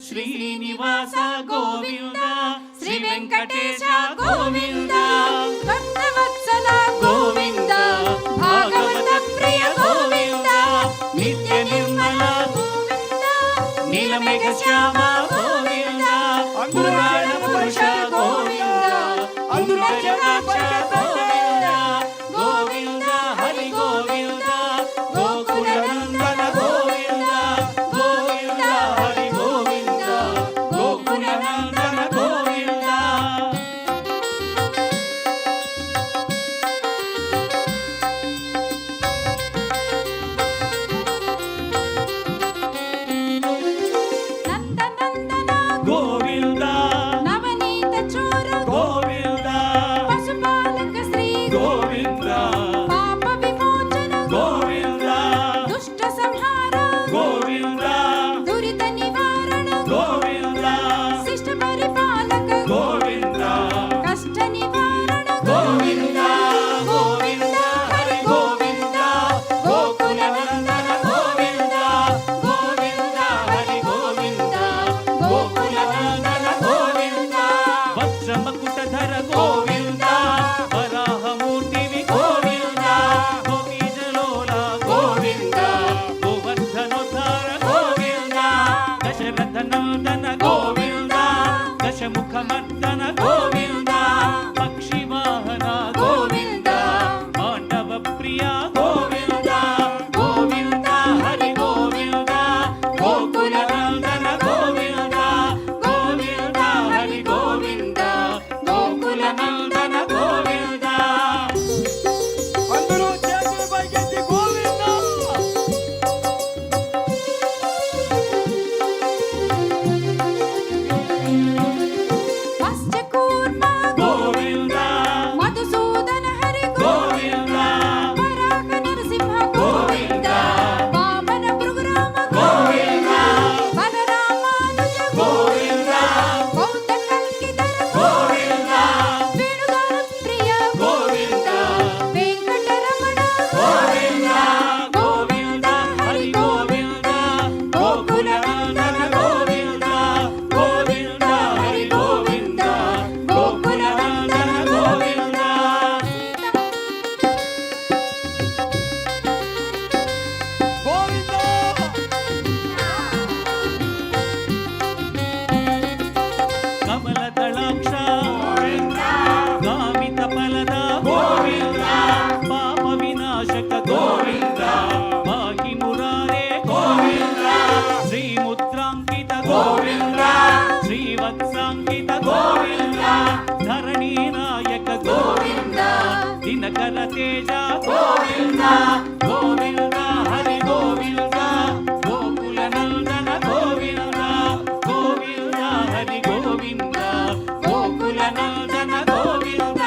శ్రీనివాస గోవింద శ్రీ వెంకటేశ గోవింద భక్తవత్సల గోవింద భాగవత ప్రియ గోవింద నిత్య నిర్మల గోవింద నీలమేఘ శ్యామ గోవింద పురాణ పురుష గోవింద అమృత జనాక్ష గోవింద గోవింద హరి గోవింద గోకుల నందన గోవింద గోవింద హరి గోవింద గోకుల నందన గోవింద నందనందన గోవింద నవనీత చోర గోవింద పశుపాలక శ్రీ గోవింద పాప విమోచన గోవింద దుష్ట సంహార గోవింద దురిత నివారణ గోవింద శిష్ట పరిపాలక గోవింద కష్ట నివారణ గోవింద గోవింద హరి గోవింద గోకుల నందన గోవింద గోవింద హరి గోవింద గోకుల నందన గోవింద వత్సమకుటధర గోవింద వరాహమూర్తివి గోవింద గోపీజలోల గోవింద గోవర్ధనోద్ధార గోవింద దశరథ నందన గోవింద దశముఖమర్దన గోవింద పక్షివాహన గోవింద పాండవ ప్రియ గోవింద గోవింద హరి గోవింద గోకుల నందన గోవింద గోవింద హరి గోవింద గోకుల నందన గోవింద అందరూ చేతులు పైకెత్తి గోవింద మత్స్యకూర్మ గోవింద మధుసూదన హరి గోవింద వరాహ నరసింహ గోవింద వామన భృగురామ గోవింద బలరామానుజ గోవింద బౌద్ధ కల్కిధర గోవింద వేణుగాన ప్రియ గోవింద వెంకటరమణ గోవింద గోవింద హరి గోవింద గోకుల నందన గోవింద గోవింద హరి గోవింద గోకుల నందన గోవింద గోవింద కమలదళాక్ష గామిత ఫలద గోవింద పాప వినాశక గోవింద పాహి మురారే గోవింద శ్రీముద్రాంకిత గోవింద శ్రీవత్సాంకిత గోవింద ధరణీ నాయక గోవింద దినకర తేజ గోవింద గోవింద హరి గోవింద గోకుల నందన గోవింద గోవింద హరి గోవింద గోకుల నందన గోవింద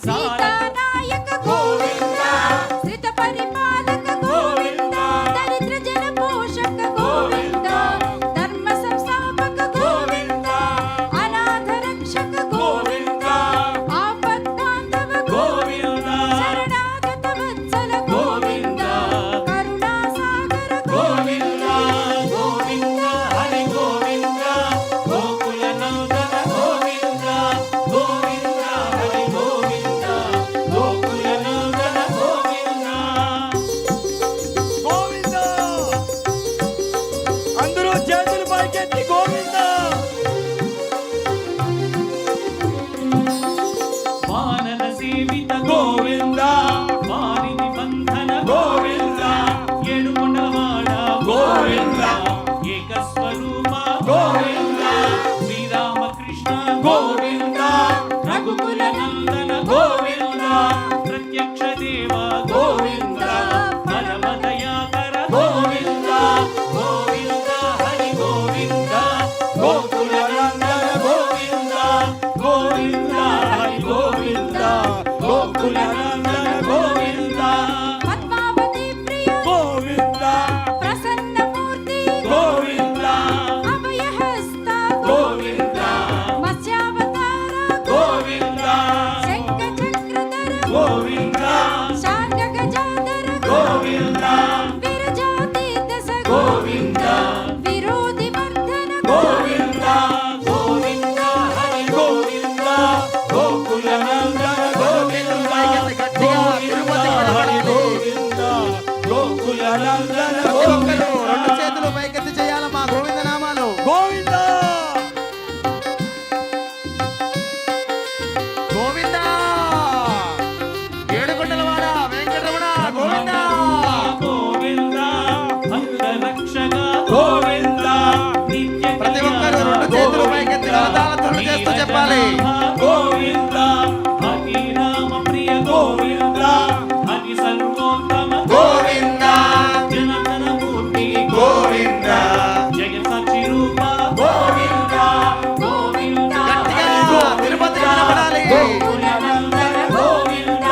సీతానాయక గోవింద శ్రిత పరిపాలక గోవింద దరిద్ర జన పోషక గోవింద ధర్మ సంస్థాపక గోవింద అనాథ రక్షక గోవింద ఆపద్బాంధవ గోవింద శరణాగత వత్సల గోవింద చేస్తూ చెప్పాలి. గోవింద హరి రామ ప్రియ గోవింద హరి సర్వోత్తమ గోవింద జనార్దన మూర్తి గోవింద జయ సచి రూప గోవింద గోవింద గట్టిగా తిరుపతి వినపడాలి. గోకులనందన గోవింద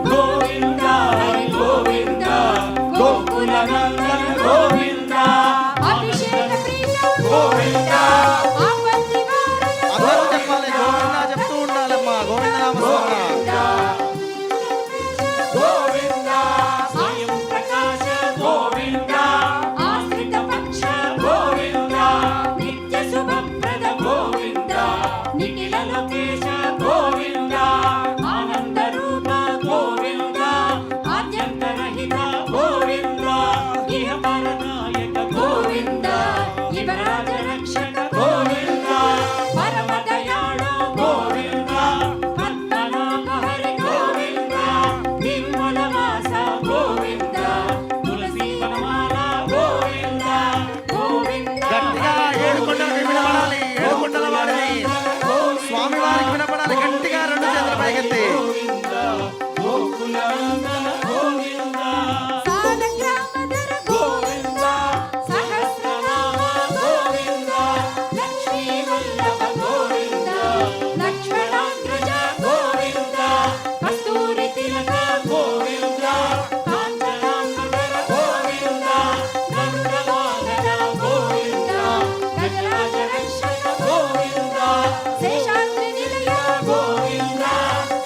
గోవింద హరి గోవింద గోకులనందన గోవింద అభిషేక ప్రియ గోవింద ఆపత్తి వారణ అందరూ చెప్పాలి. గోవింద చెప్తూ ఉండాలమ్మా. గోవింద నామస్మరణ. గోవింద స్వయం ప్రకాశ గోవింద ఆశ్రిత పక్ష గోవింద నిత్య శుభప్రద గోవింద నిఖిల లోకేశ గోవింద ఆనంద రూప గోవింద ఆద్యంతరహిత గోవింద ఇహ పరనాయక గోవింద యువరాజ రక్షక గోవింద పరమ దయాళు గోవింద పద్మనాభ హరి గోవింద నిర్మల వాస గోవింద తులసి వనమాల గోవింద గోవింద గట్టిగా ఏడుకొండలకి వినపడాలి. ఏడుకొండల వాడిని స్వామి వారికి వినపడాలి. గట్టిగా రెండు చేతుల పైకెత్తి గోవింద గోకులానందన గోవింద సాలగ్రామధర గోవింద సహస్రనామ గోవింద లక్ష్మీ వల్లభ గోవింద లక్ష్మణాగ్రజ గోవింద కస్తూరి తిలక గోవింద కాంచనాంబర గోవింద గంగవాహన గోవింద గజరాజ రక్షక గోవింద శేషాద్రి నిలయ గోవింద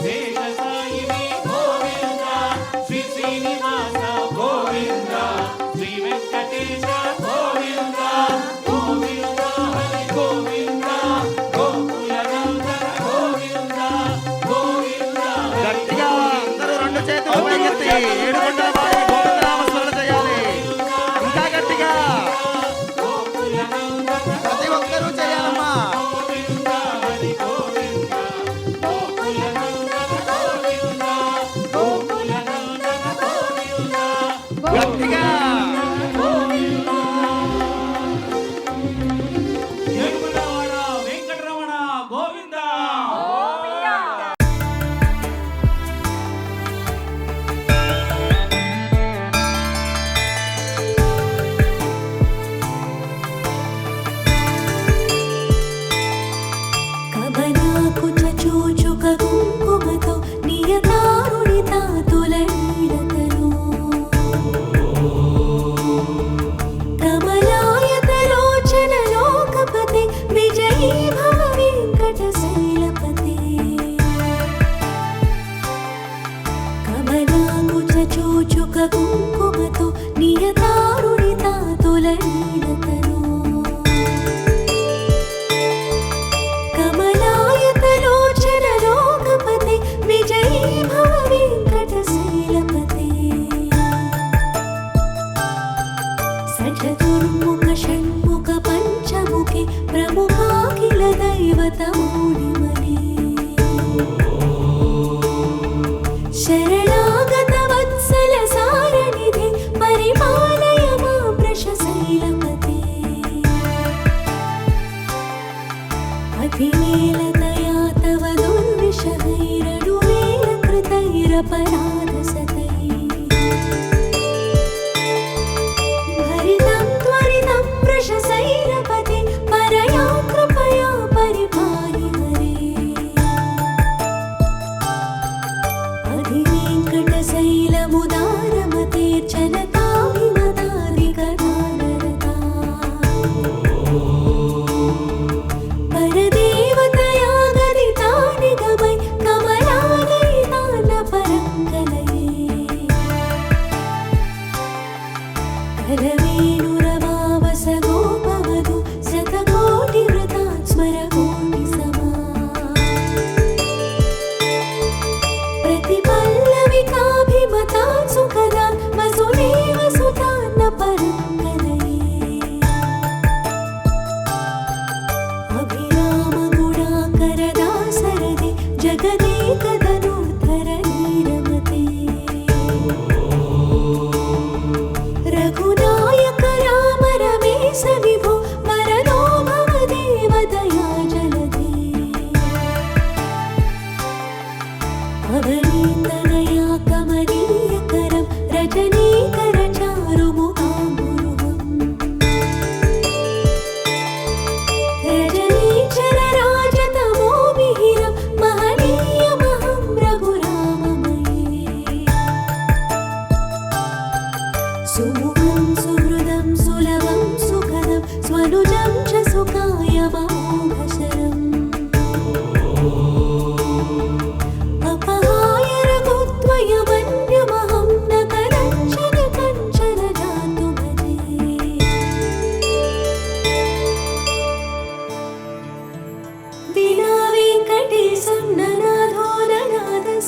శేషసాయిని గోవింద శ్రీ శ్రీనివాస గోవింద శ్రీ వెంకటేశ గోవింద గోవింద హరి గోవింద గోకులనందన గోవింద గోవింద గట్టిగా అందరూ రెండు చేతులు పైకెత్తి ఏడుకొండల వాడిని గోవింద నామస్మరణ చేయాలి. ఇంకా గట్టిగా గోకులనందన ప్రతి ఒక్కరూ చేయాలమ్మా. గోవింద హరి గోవింద గోకులనందన గోవింద గోకులనందన గోవింద గట్టిగా ఏడుకొండలవాడ వెంకటరమణ గోవింద కబనాకు చచూచుక కుంకుమతో నియతారుడి తాతుల నీడతను కమలాయతలోచన లోకపతి విజయీ భవ వెంకట శైలపతి కబనాకు చచూచుక కుంకుమతో నియతారుడి తాతుల నీడతను కమలాయతలోచన లోకపతి విజయీ భవ వెంకట శైలపతి సచతుర్ముఖ షణ్ముఖ పంచముఖి ప్రముఖాఖిల దైవత మూడిమని శరణాగత వత్సల సారనిధి పరిపాలయ మా ప్రశశైలపతి అధినేలతయా తవ దుర్విషహైరడువేల కృతైరపరాధ సతై భరితం త్వరితం ప్రశశైలపతి పరయా కృపయా పరిపాహి హరే అధివేంకట శైలముదారమతేర్చనతాభిమతాదికదానరతా పరదేవతయా గదితా నిగమై కమలాదయితాన పరంగలై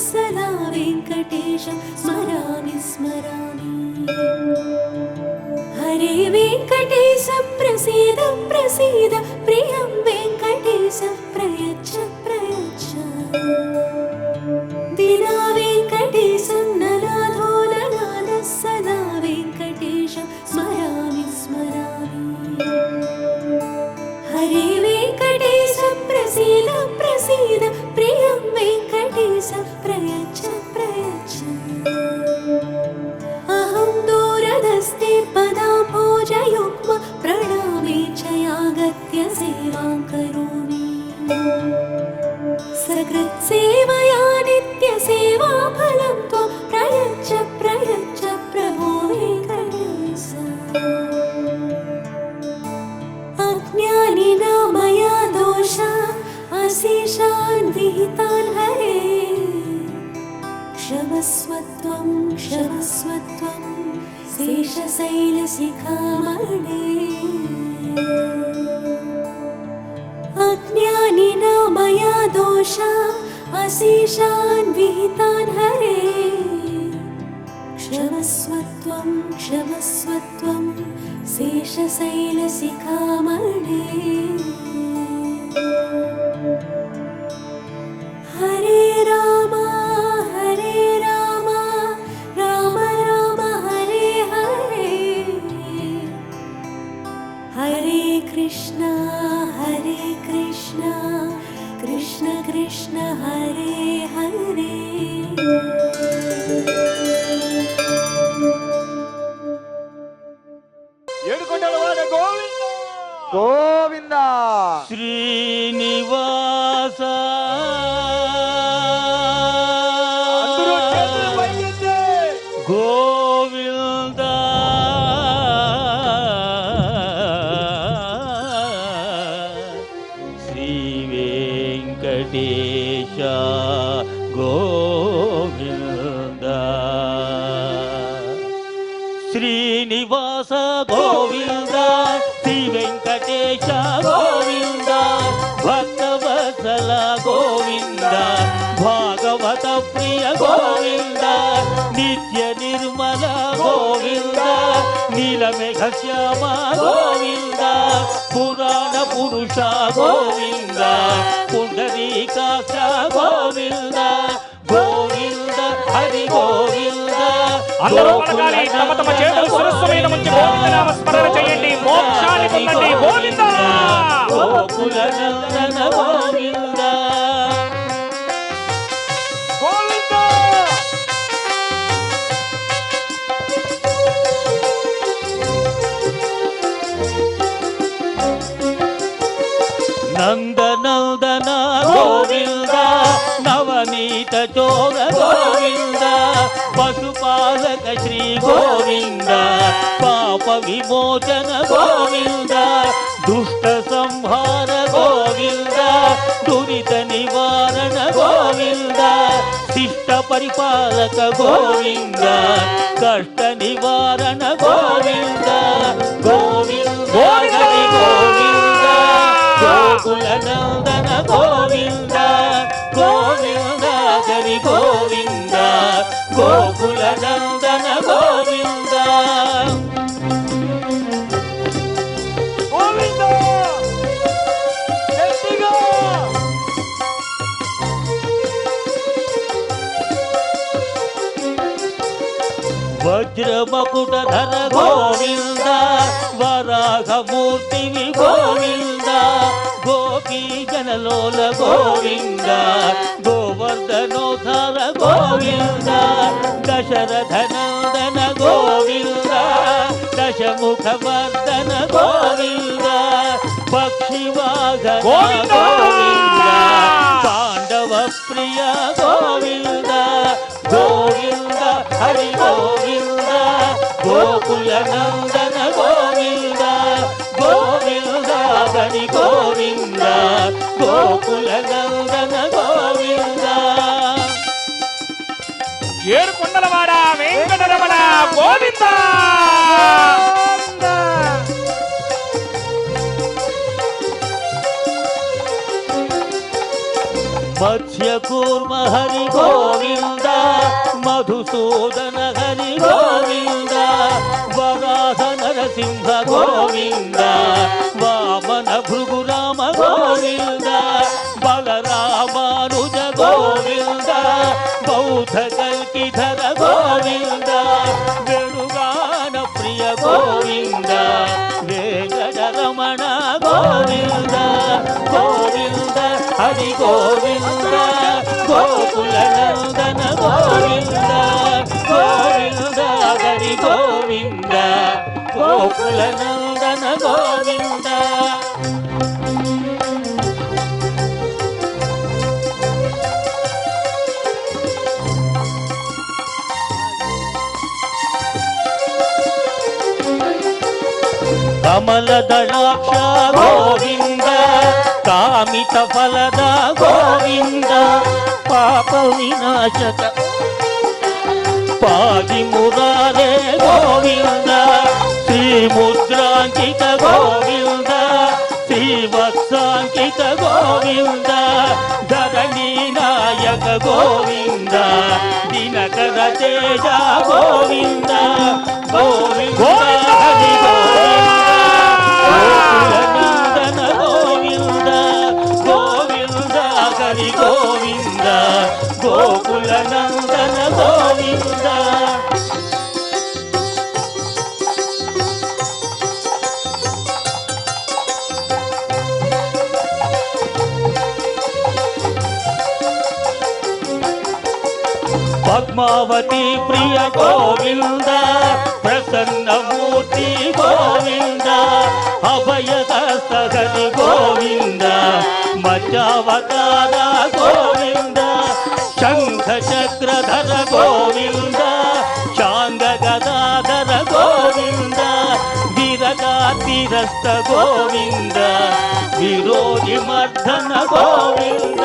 सदा वेङ्कटेशं स्मरामि स्मरामि हरे वेङ्कटेश प्रसीद प्रसीद प्रियं वेङ्कटेश प्रयच्छ प्रयच्छ विना वेङ्कटेशं ननाथो ननाथः सदा वेङ्कटेशं स्मरामि स्मरामि हरे वेङ्कटेश प्रसीद प्रसीद प्रियं वेङ्कटेश प्रयच्छ प्रयच्छ अहं दूरदस्ते पदाम्भोजयुग्म प्रणामे च यागत्य सेवां करोमि सकृत्सेवया नित्यसेवाफलं त्वं प्रयच्छ प्रयच्छ प्रभो वेङ्कटेश अज्ञानिना मया दोषा अशेषान् विहितान् हरे क्षमस्वत्वं क्षमस्वत्वं शेषशैलशिखामणे अज्ञानिना मया दोषा अशेषान् विहितान् हरे क्षमस्वत्वं क्षमस्वत्वं शेषशैलशिखामणे हरे राम राम राम हरे हरे हरे कृष्ण कृष्ण कृष्ण हरे हरे ఏడుకొండలవాడ గోవింద గోవింద శ్రీనివాస అందరూ చేతులు పైకెత్తి గోవింద శ్రీ వెంకటేశ గోవింద శ్రీనివాస గోవింద శ్రీ వెంకటేశ గోవింద భక్తవత్సల గోవింద భాగవత ప్రియ గోవింద నిత్య నిర్మల గోవింద నీలమేఘ శ్యామ గోవింద పురాణ పురుష గోవింద పుండరీకాక్ష గోవింద గోవింద హరి గోవింద అందరూ పలకాలి తమ తమ చేతులు శిరస్సు మీద ఉంచి గోవిందనామ స్మరణ చేయండి మోక్షాన్ని పొందండి గోవింద గోకుల నందన గోవింద గోవింద నందనందన గోవింద నవనీత చోర గోవింద పశుపాలక శ్రీ గోవింద పాప విమోచన గోవింద దుష్ట సంహార గోవింద దురిత నివారణ గోవింద శిష్ట పరిపాలక గోవింద కష్ట నివారణ గోవింద గోవింద హరి గోవింద గోకుల నందన గోవింద గోవింద హరి గోవింద గోకుల నందన గోవింద గోవింద గట్టిగా వజ్రమకుటధర గోవింద వరాహమూర్తివి గోవింద గోపీ జనలోల గోవింద గోవర్ధనోధర గోవింద దశరథనందన గోవింద దశముఖవర్ధన గోవింద పక్షివాహన గోవింద! గోవింద పాండవ ప్రియ గోవింద గోవింద హరి గోవింద గోకుల నందన గోవింద గోవింద హరి గోవింద గోకుల నందన గోవింద ఏడుకొండలవాడ వెంకటరమణ గోవింద మత్స్యకూర్మ హరి గోవింద మధుసూదన హరి గోవింద వరాహ నరసింహ గోవింద వామన భృగురామ గోవింద బలరామానుజ గోవింద బౌద్ధ కల్కిధర గోవింద వేణుగాన ప్రియ గోవింద వేంకటరమణ గోవింద గోవింద హరి గోవింద గోకుల నందన గోవింద గోవింద హరి గోవింద గోకుల నందన గోవింద కమలదళాక్ష గోవింద కామిత ఫలద గోవింద పాప వినాశక పాది మురారే గోవింద శ్రీముద్రాంకిత గోవింద శ్రీవత్సాంకిత గోవింద ధరణీ నాయక గోవింద దినకర తేజ గోవింద గోవింద హరి గోవింద గోవింద గోవింద హరి గోవింద గోకుల నందన గోవింద పద్మావతి ప్రియ గోవింద ప్రసన్నమూర్తి గోవింద అభయహస్త హరి గోవింద మధ్యావతార గోవింద శంఖ చక్రధర గోవింద చాంగ గదాధర గోవింద విరగాతిరస్త గోవింద విరోధి మర్దన గోవింద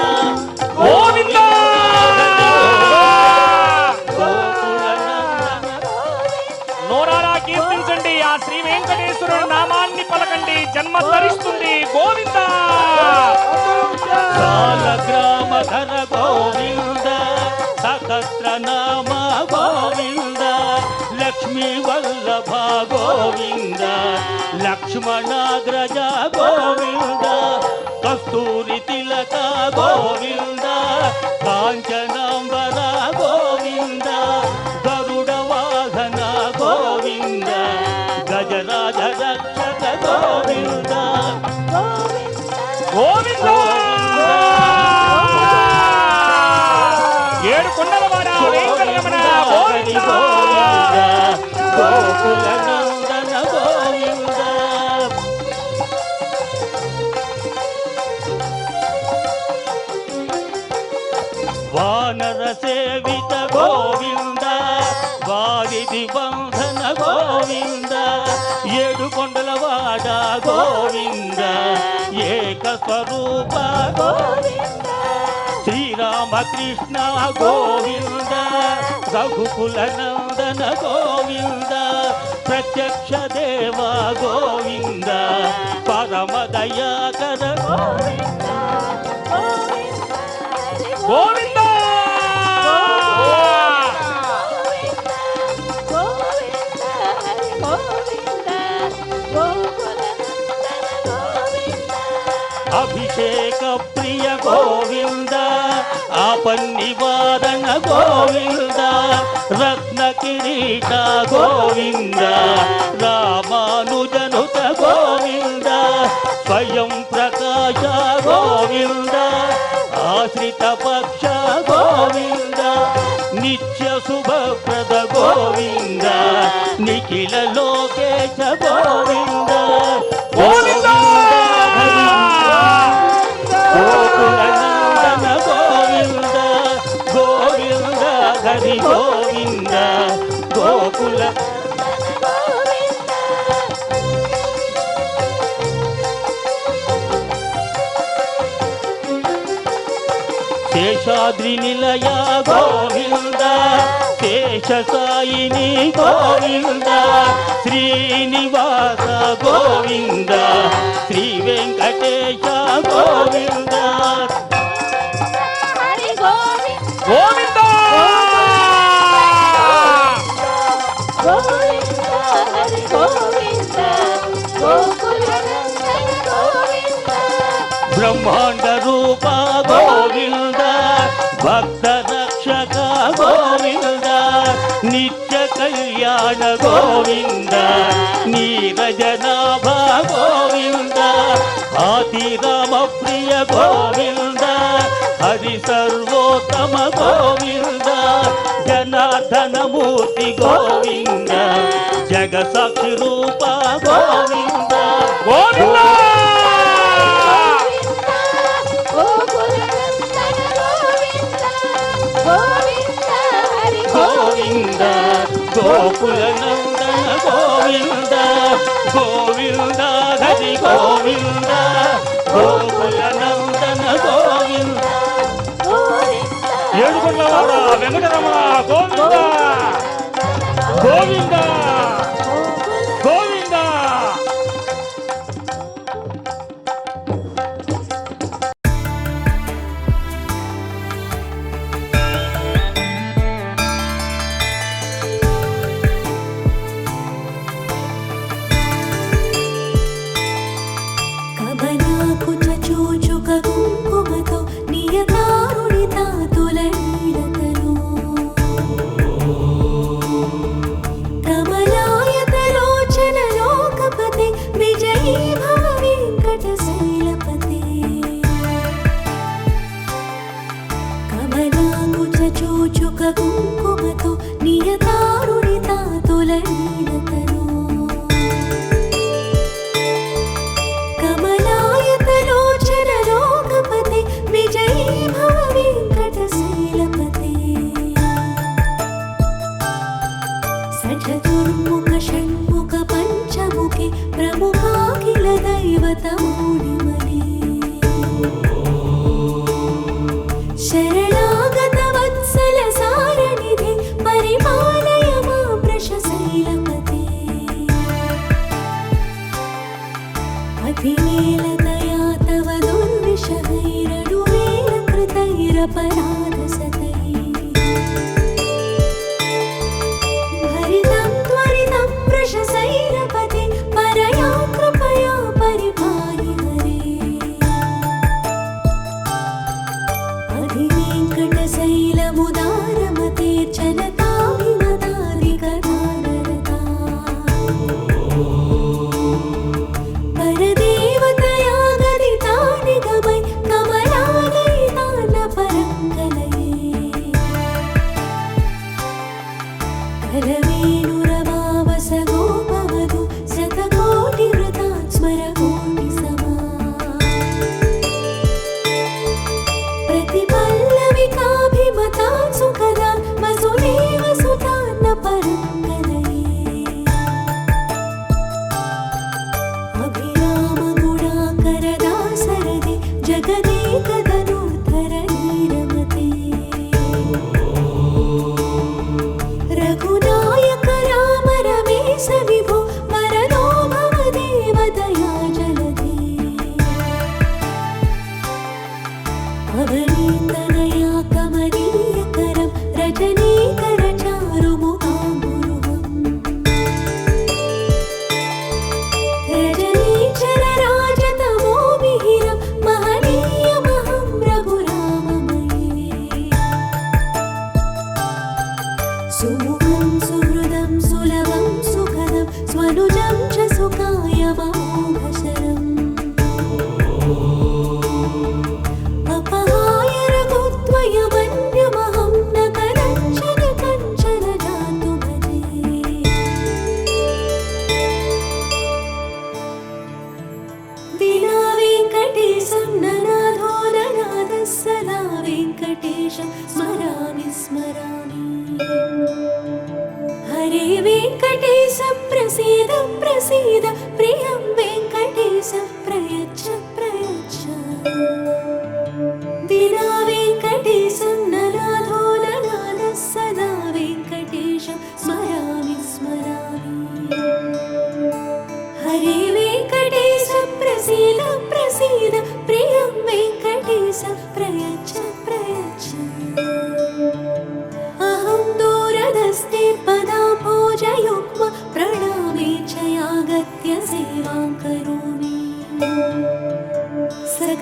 గోవింద నోరారా కీర్తించండి ఆ శ్రీ వెంకటేశ్వరుడు నామాన్ని పలకండి జన్మ ధరిస్తుంది గోవింద గ్రామధర గోవింద సహస్రనామ గోవింద లక్ష్మీ వల్లభ గోవింద లక్ష్మణాగ్రజ గోవింద కస్తూరి తిలక గోవింద కాంచనాంబర గోవింద గరుడ వాహన గోవింద గజరాజ రక్షక గోవింద గోవింద ఏడు కొండలవాడ వెంకటరమణ గోవింద గోకుల నందన గోవింద వానర సేవిత గోవింద వారిది బంధన గోవింద ఏడు కొండలవాడ గోవింద ఏక స్వరూప గోవింద శ్రీరామకృష్ణ గోవింద రఘుకుల నందన గోవింద ప్రత్యక్ష దేవ గోవింద పరమ దయాకర గోవింద గోవింద అభిషేక ప్రియ గోవింద ఆపన్నివారణ గోవింద రత్న కిరీట గోవింద రామానుజనుత గోవింద స్వయం ప్రకాశ గోవింద ఆశ్రిత పక్ష గోవింద నిత్య శుభప్రద గోవింద నిఖిల లోకేశ గోవింద గోవింద గోకుల నందన గోవింద గోవింద హరి గోవింద గోకుల శేషాద్రి నిలయ గోవింద శేష సాయిని గోవింద శ్రీనివాస గోవింద శ్రీ వెంకటేశ గోవింద గోవింద గోవింద హరి గోవింద గోకుల నందన గోవింద బ్రహ్మాండ రూప గోవింద భక్త రక్షక గోవింద నిత్య కళ్యాణ గోవింద నీరజనాభ గోవింద ఆతిరామ ప్రియ గోవింద హరి సర్వోత్తమ గోవింద జనార్దన మూర్తి గోవింద జగసాక్షి రూప గోవింద గోవింద గోకుల నందన గోవింద గోవింద హరి గోవింద గోకుల నందన గోవింద గోవింద హరి గోవింద గోకుల నందన గోవింద ఏడుకొండలవాడ వెంకటరమణ గోవింద గోవింద గోవింద కమలాకు చూచుక కుంకుమతో నియతారుణిత తులనీడతను కమలాయతలోచన లోకపతే విజయీ భవ వెంకటశైలపతే కమలాకు చూచుక కుంకుమతో నియతారుణిత తులనీడతను కమలాయతలోచన లోకపతే విజయీ భవ వెంకటశైలపతే సచతుర్ముఖ షణ్ముఖ పంచముఖే ప్రముఖాఖిల దైవతమూడిమణి శరణాగత వత్సల సారనిధి పరిపాలయ మా వృషశైలపతే అతివేలతయా తవ దుర్విషహైరడువేల కృతైరపరాధసతై భరితం త్వరితం వృషశైలపతే పరయా కృపయా పరిపాహి హరే అధివేంకటశైలముదారమతేర్చనతాభిమతాదికదారరతా పరదేవతయా గదితా నిగమై కమలాలయితాన పరంగలయే కరవేణురవావస గోపవధు శతకోటి వృతాత్ స్మర కోటి సమా प्रतिपल्लविकाभिमता सुखदा वसुदेव सुतान्न परङ्गलये अभिरामगुणाकरदासरदे जगदेकधनुर्धर नीरमते रघुनायक राम रमेश विभो वरदो भव देवदया जलदे అవనీతనయా కమనీయకరం రజనీకర చారుముఖాంబురుహం రజనీచర రాజతమో మిహిరం మహనీయమహం రఘురామమయే సుముఖం సుహృదం సులభం సుఖదం స్వనుజం చ సుఖాయమోఘశరం अपहाय रघुत्वयमन्यमहं न कनञ्चन कञ्चन जातु भजे विना वेङ्कटेशं ननाथो ननाथः सदा वेङ्कटेशं स्मरामि स्मरामि हरे वेङ्कटेश प्रसीद प्रसीद प्रियं वेङ्कटेश प्रयच्छ प्रयच्छ विना वेङ्कटेशं ननाथो ननाथः सदा वेङ्कटेशं स्मरामि स्मरामि हरे वेङ्कटेश प्रसीद प्रसीद प्रियं वेङ्कटेश प्रयच्छ प्रयच्छ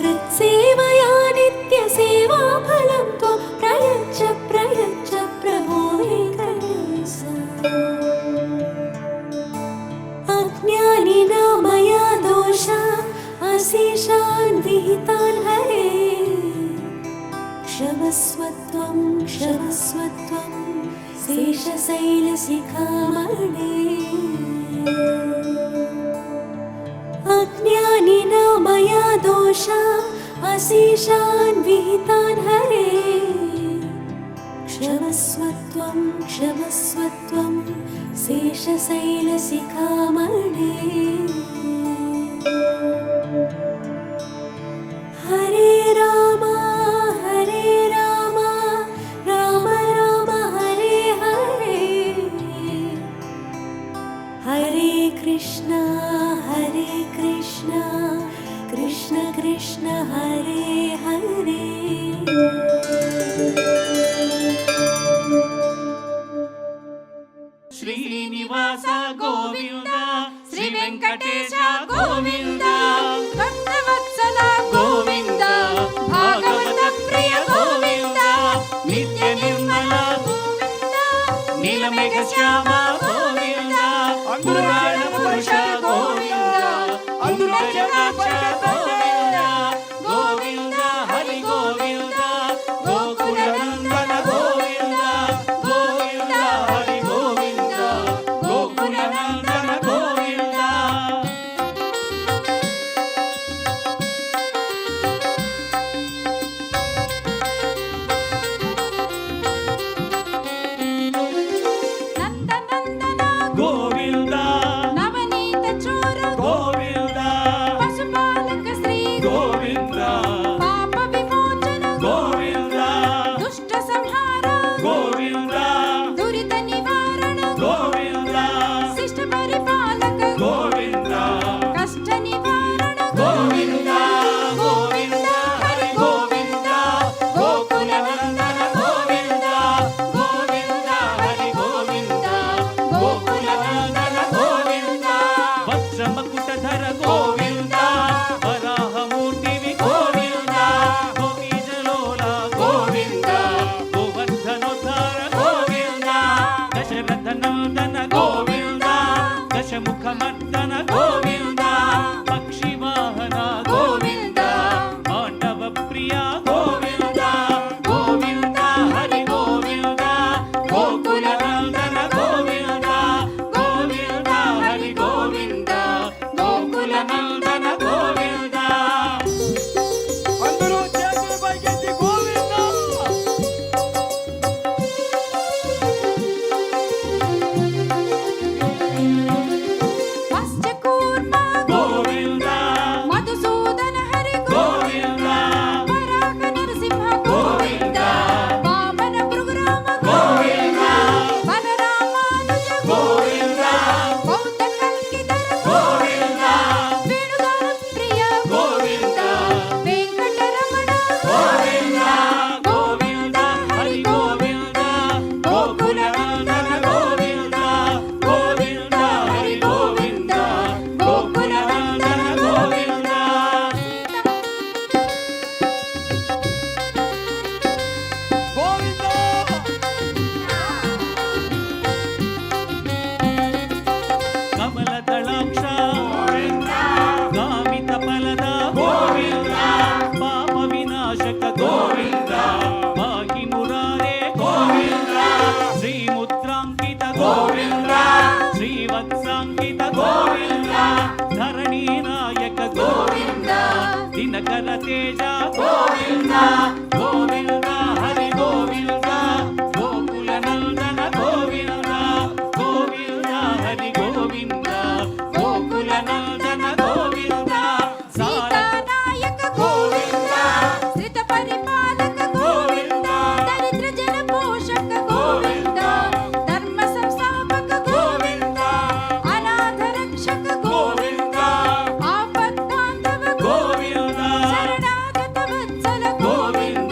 कृत्सेवया नित्यसेवाफलं त्वं प्रयच्छ प्रयच्छ प्रभो वेङ्कटेश अज्ञानिना मया दोषा अशेषान् विहितान् हरे क्षमस्वत्वं क्षमस्वत्वं शेषशैलशिखामणे अज्ञानिना मया दोषा अशेषान् विहितान् हरे क्षमस्वत्वं क्षमस्वत्वं शेषशैलशिखामणे हरे राम राम राम हरे हरे हरे कृष्ण कृष्ण कृष्ण हरे हरे శ్రీనివాస గోవింద శ్రీ వెంకటేశ గోవింద భక్తవత్సల గోవింద భాగవత ప్రియ గోవింద నిత్య నిర్మల గోవింద నీలమేఘ శ్యామ గోవింద పురాణ పురుష గోవింద అంబుజాక్ష గోవింద గోవింద హరి గోవింద గోకుల నందన గోవింద గోవింద హరి గోవింద గోకుల నందన గోవింద నందనందన గోవింద నవనీత చోర గోవింద పశుపాలక శ్రీ గోవింద పాప విమోచన గోవింద దుష్ట సంహార గోవింద దురిత నివారణ గోవింద శిష్ట పరిపాలక గోవింద కష్ట నివారణ గోవింద గోవింద హరి గోవింద గోకుల నందన గోవింద గోవింద హరి గోవింద గోకుల నందన గోవింద వజ్రమకుటధర గోవింద వరాహమూర్తివి గోవింద గోపీజలోల గోవింద గోవర్ధనోద్ధార గోవింద దశరథ నందన గోవింద దశముఖమర్దన గోవింద పక్షివాహన గోవింద పాండవ ప్రియ గోవింద గోవింద హరి గోవింద గోకుల నందన గోవింద గోవింద హరి గోవింద గోకుల నందన గోవింద అందరూ చేతులు పైకెత్తి గోవింద మత్స్యకూర్మ గోవింద మధుసూదన హరి గోవింద వరాహ నరసింహ గోవింద వామన భృగురామ గోవింద బలరామానుజ గోవింద బౌద్ధ కల్కిధర గోవింద వేణుగాన ప్రియ గోవింద వెంకటరమణ గోవింద గోవింద హరి గోవింద గోకుల నందన గోవింద గోవింద హరి గోవింద గోకుల నందన గోవింద కమలదళాక్ష గామిత ఫలద గోవింద పాప వినాశక గోవింద పాహి మురారే గోవింద శ్రీముద్రాంకిత గోవింద శ్రీవత్సాంకిత గోవింద ధరణీ నాయక గోవింద దినకర తేజ గోవింద గోవింద హరి గోవింద గోకుల నందన గోవింద గోవింద హరి గోవింద గోకుల నందన గోవింద సీతానాయక గోవింద శ్రిత పరిపాలక గోవింద దరిద్ర జన పోషక గోవింద ధర్మ సంస్థాపక గోవింద అనాథ రక్షక గోవింద ఆపద్బాంధవ గోవింద శరణాగత వత్సల గోవింద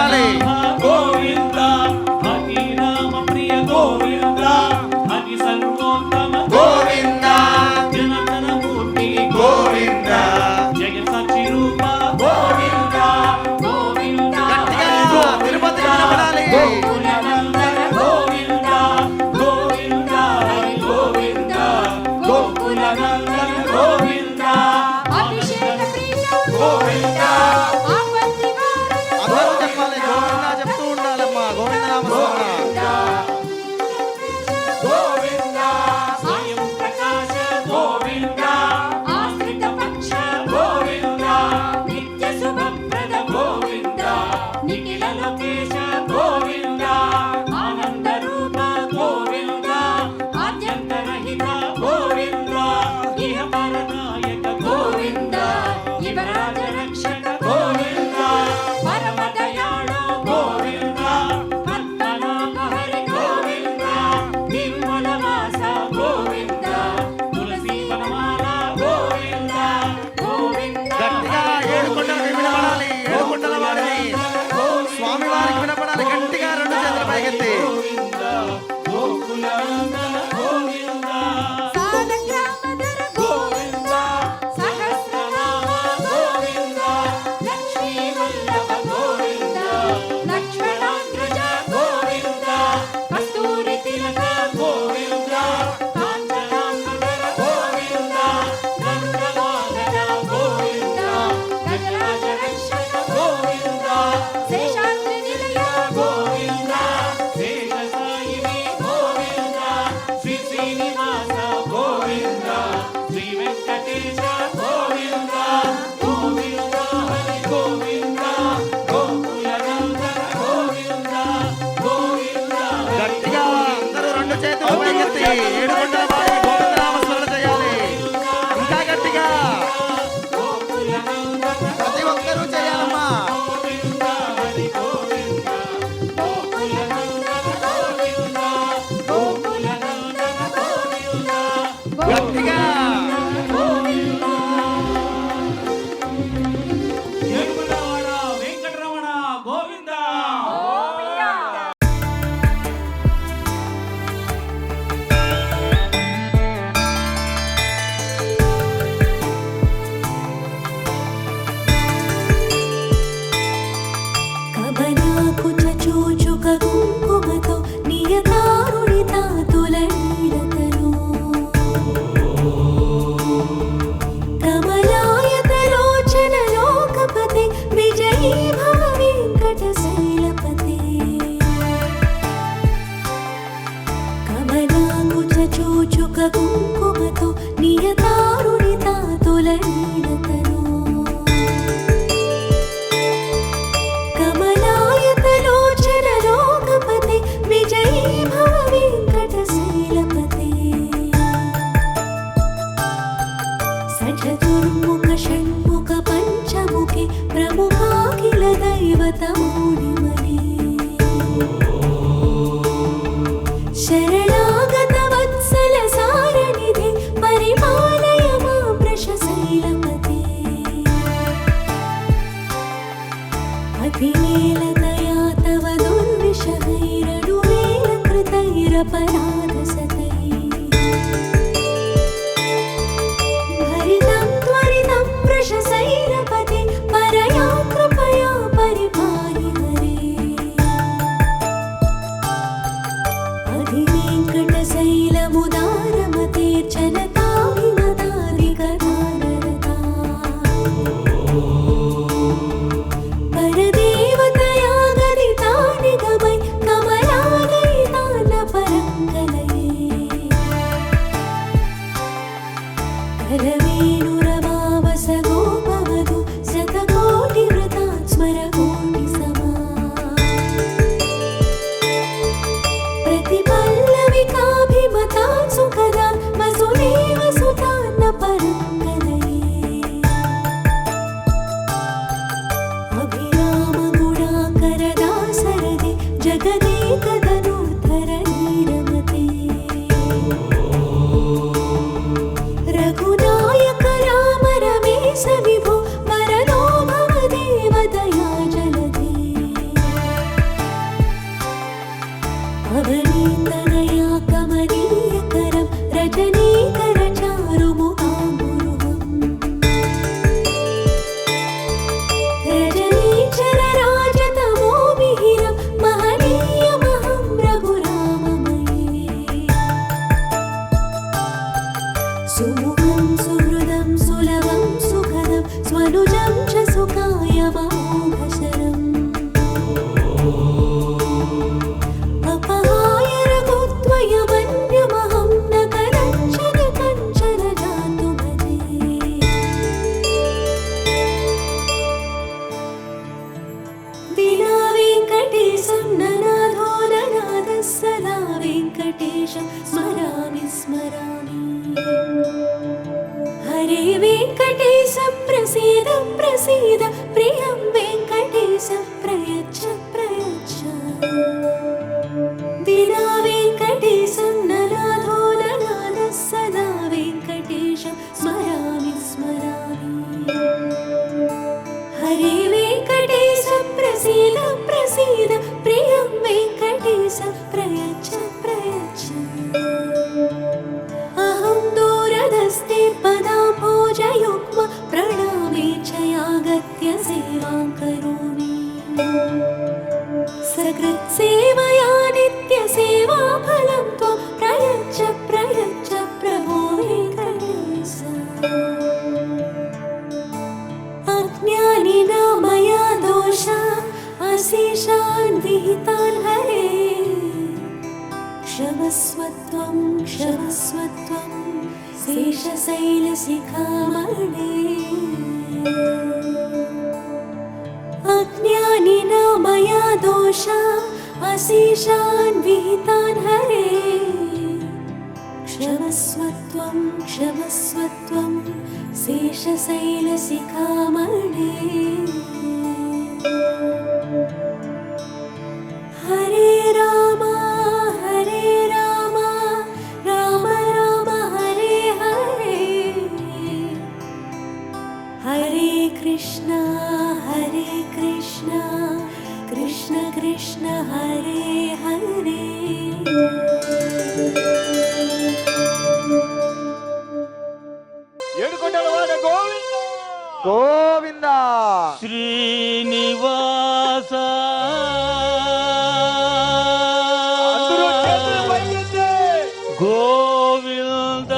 చెప్పాలి. గోవింద హరి రామ ప్రియ గోవింద హరి సర్వోత్తమ గోవింద జనార్దన మూర్తి గోవింద జయ సచి రూప గోవింద గోవింద గట్టిగా తిరుపతి వినపడాలి. గోకులనందన గోవింద గోవింద హరి గోవింద గోకులనందన గోవింద అభిషేక ప్రియ గోవింద ఆపత్తి వారణ అందరూ చెప్పాలి. గోవింద చెప్తూ ఉండాలమ్మా. గోవింద నామస్మరణ. గోవింద స్వయం ప్రకాశ గోవింద ఆశ్రిత పక్ష గోవింద నిత్య శుభప్రద గోవింద నిఖిల లోకేశ గోవింద ఆనంద రూప గోవింద ఆద్యంతరహిత గోవింద ఇహ పరనాయక గోవింద యువరాజ రక్షక గోవింద పరమ దయాళు గోవింద పద్మనాభ హరి గోవింద నిర్మల వాస గోవింద తులసి వనమాల గోవింద గోవింద గట్టిగా ఏడుకొండలకి వినపడాలి. ఏడుకొండల వాడిని స్వామి వారికి వినపడాలి. గట్టిగా రెండు చేతుల పైకెత్తి గోవింద గోకులానందన గోవింద సాలగ్రామధర గోవింద సహస్రనామ గోవింద లక్ష్మీ వల్లభ గోవింద లక్ష్మణాగ్రజ గోవింద కస్తూరి తిలక గోవింద కాంచనాంబర గోవింద నందవాహన గోవింద గజరాజ రక్షక గోవింద శేషాద్రి నిలయ గోవింద శేషసాయిని గోవింద శ్రీ శ్రీనివాస గోవింద శ్రీ వెంకటేశ గోవింద గోవింద హరి గోవింద గోకులనందన గోవింద గోవింద గట్టిగా అందరూ రెండు చేతులు పైకెత్తి ఏడుకొండల వాడిని గోవింద నామస్మరణ చేయాలి. ఇంకా గట్టిగా గోకులనందన ప్రతి ఒక్కరూ చేయాలమ్మా. గోవింద హరి గోవింద గోకులనందన గోవింద గోకులనందన గోవింద గట్టిగా ఏడుకొండలవాడ వెంకటరమణ గోవింద కబలాకుచ చూచుక కుంకుమతో నియతారుడి తాతుల నీడతను కమలాయతలోచన లోకపతి విజయీ భవ వెంకట శైలపతి కమలాకుచ చూచుక కుంకుమతో నియతారుడి తాతుల నీడతను కమలాయతలోచన లోకపతి విజయీ భవ వెంకట శైలపతి సచతుర్ముఖ షణ్ముఖ పంచముఖి ప్రముఖాఖిల దైవతమూడిమని శరణాగత వత్సల సారనిధి పరిపాలయ మా ప్రశ శైలపతి स्मरामि हरे वेङ्कटेश प्रसीद प्रसीद प्रियं वेङ्कटेश प्रयच्छ प्रयच्छ विना वेङ्कटेशं ननाथो ननाथः सदा वेङ्कटेशं स्मरामि स्मरामि हरे वेङ्कटेश प्रसीद प्रसीद प्रियं वेङ्कटेश प्रयच्छ प्रयच्छ अहं दूरदस्ते पदाम्भोजयुग्म प्रणामे च यागत्य सेवां करोमि सकृत्सेवया नित्यसेवाफलं त्वं प्रयच्छ प्रयच्छ प्रभो वेङ्कटेश अज्ञानिना मया दोषा अशेषान् विहितान् हरे क्षमस्वत्वं क्षमस्वत्वं शेषशैलशिखामणे अज्ञानिना मया दोषा अशेषान् विहितान् हरे क्षमस्वत्वं क्षमस्वत्वं शेषशैलशिखामणे हरे राम राम राम हरे हरे हरे कृष्ण कृष्ण कृष्ण हरे हरे ఏడుకొండలవాడ గోవింద గోవింద శ్రీనివాస అందరూ చేతులు పైకెత్తి గోవింద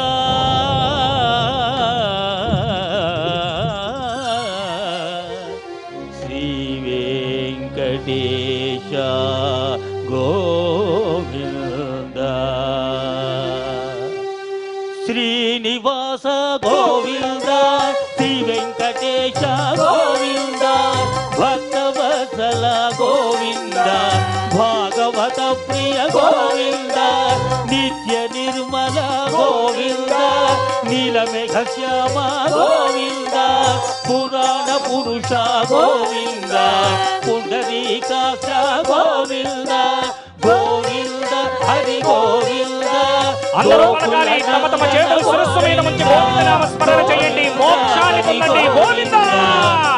శ్రీ వెంకటేశ గోవింద శ్రీనివాస గోవింద శ్రీ వెంకటేశ గోవింద భక్తవత్సల గోవింద భాగవత ప్రియ గోవింద నిత్య నిర్మల గోవింద నీలమేఘ శ్యామ గోవింద పురాణ పురుష గోవింద పుండరీకాక్ష గోవింద గోవింద హరి గోవింద అందరూ పలకాలి తమ తమ చేతులు శిరస్సు మీద ఉంచి గోవింద నామ స్మరణ చేయండి మోక్షాన్ని పొందండి గోవింద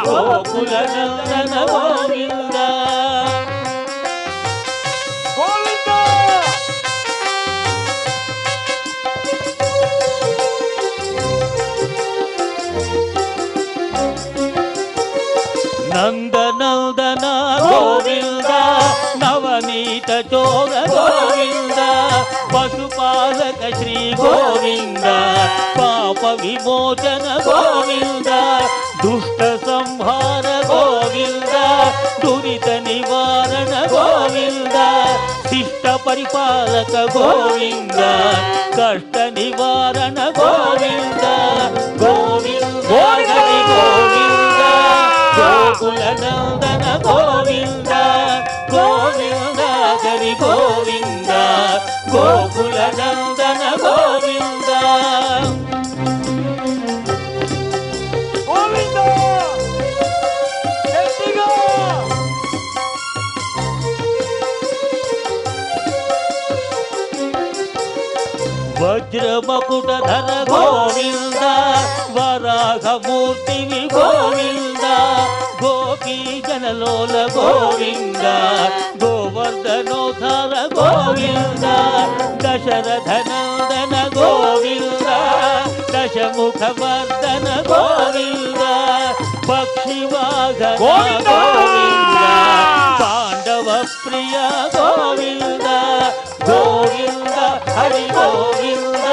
గోకుల నందన గోవింద గోవింద నందనందన గోవింద నవనీత చోర గోవింద పశుపాలక శ్రీ గోవింద పాప విమోచన గోవింద దుష్ట సంహార గోవింద దురిత నివారణ గోవింద శిష్ట పరిపాలక గోవింద కష్ట నివారణ గోవింద గోవింద హరి గోవింద గోకుల నందన గోవింద గోవింద హరి గోవింద గోకుల నందన గోవింద గోవింద గట్టిగా వజ్రమకుటధర గోవింద వరాహమూర్తివి గోవింద గోపీ జనలోల గోవింద గోవర్ధనోధర గోవింద దశరథ నందన గోవింద దశముఖవర్ధన గోవింద పక్షివాహన గోవింద! గోవింద పాండవ ప్రియ గోవింద గోవింద హరి గోవింద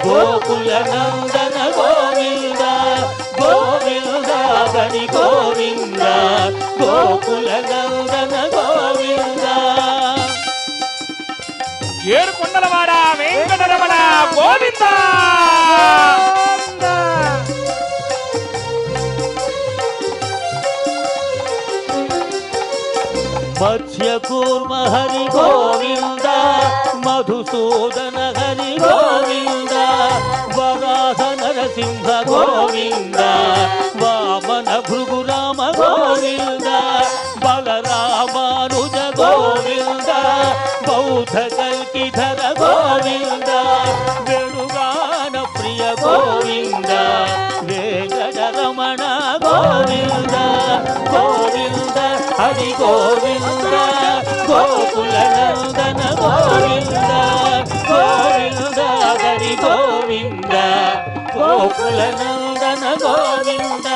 గోకుల నందన గోవింద గోవింద హరి గోవింద గోకుల నందన గోవింద ఏడుకొండలవాడ వెంకటరమణ గోవింద మత్స్యకూర్మ హరి గోవింద మధుసూదన హరి గోవింద నరసింహ గోవింద వామన భృగురామ గోవింద బలరామానుజ గోవింద బౌద్ధ కల్కిధర గోవింద వేణుగాన ప్రియ గోవింద వేంకట రమణ గోవింద గోవింద హరి గోవింద గోకుల నందన గోవింద గోవింద హరి గోవింద గోకుల నందన గోవింద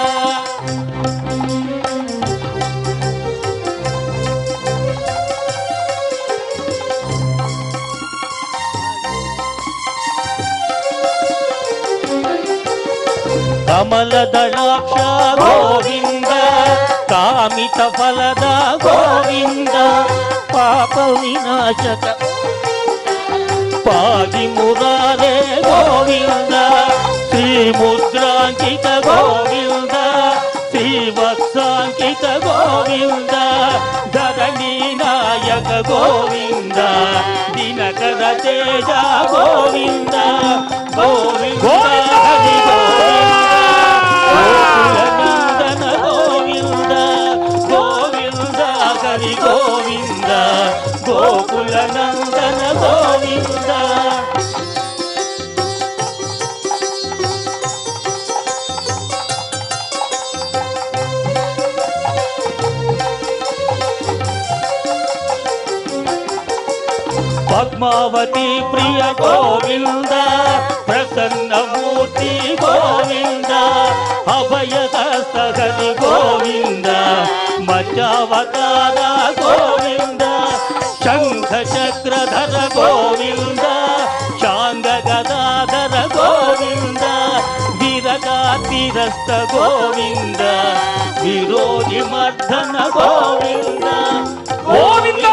ಕಮಲದಳಾಕ್ಷ ಗೋವಿಂದ ಕಾಮಿತ ಫಲದ ಗೋವಿಂದ ಪಾಪ ವಿನಾಶಕ ಪಾದಿ ಮುರಾರೇ ಗೋವಿಂದ ಶ್ರೀ ಮುದ್ರಾಂಕಿತ ಗೋವಿಂದ ಶ್ರೀವತ್ಸಾಂಕಿತ ಗೋವಿಂದ ಧರಣಿ ನಾಯಕ ಗೋವಿಂದ ದಿನಕರ ತೇಜ ಗೋವಿಂದ ಗೋವಿಂದ ಹರಿ ಗೋವಿಂದ ಗೋವಿಂದ ಗೋವಿಂದ ಹರಿ ಗೋವಿಂದ ಗೋಕುಲ ನಂದನ ಗೋವಿಂದ పద్మావతి ప్రియ గోవింద ప్రసన్న మూర్తి గోవింద అభయ హరి గోవింద మధ్యావతార గోవింద శంఖ చక్రధర గోవింద చాంగ గదాధర గోవింద విరగాతిరస్త గోవింద విరోధి మర్దన గోవింద గోవింద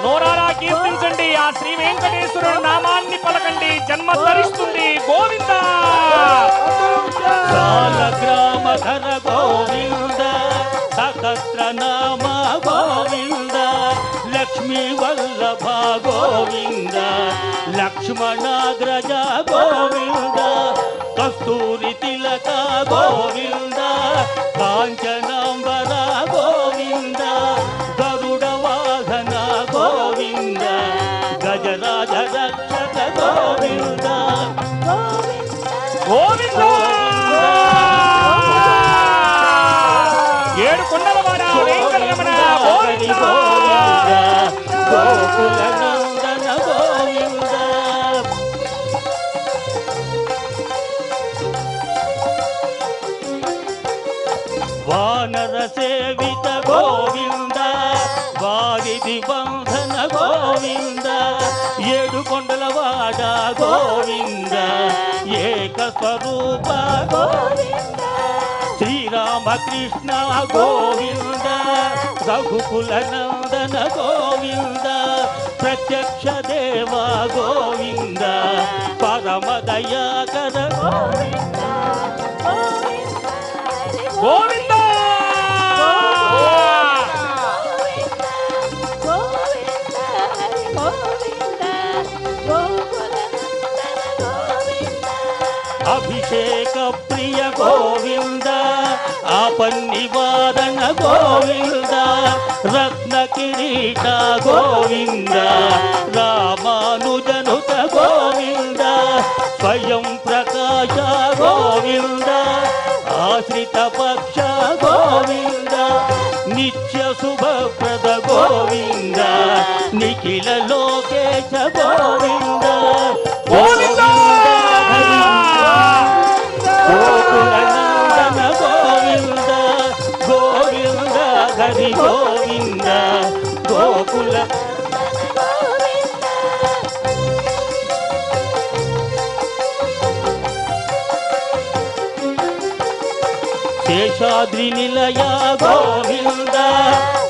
నోరారా కీర్తించండి ఆ శ్రీ వెంకటేశ్వరుడు నామాన్ని పలకండి జన్మ ధరిస్తుంది గోవింద గ్రామధర గోవింద సహస్ర నామ గోవింద లక్ష్మీ వల్లభ గోవింద లక్ష్మణాగ్రజ గోవింద కస్తూరి తిలక గోవింద కాంచనాంబర గోవింద గరుడ వాహన గోవింద గజరాజ రక్షక గోవింద గోవింద ఏడు కొండలవాడ వెంకటరమణ గోవింద గోకుల నందన గోవింద వానర సేవిత గోవింద వారిది బంధన గోవింద ఏడు కొండలవాడ గోవింద ఏక స్వరూప గోవింద శ్రీరామకృష్ణ గోవింద రఘుకుల నందన గోవింద ప్రత్యక్ష దేవ గోవింద పరమ దయాకర గోవింద గోవింద అభిషేక ప్రియ గోవింద ఆపన్నివారణ గోవింద రత్న కిరీట గోవింద రామానుజనుత గోవింద స్వయం ప్రకాశ గోవింద ఆశ్రిత పక్ష గోవింద నిత్య శుభప్రద గోవింద నిఖిల లోకేశ గోవింద గోవింద గోకుల నందన గోవింద గోవింద హరి గోవింద గోకుల శేషాద్రి నిలయ గోవింద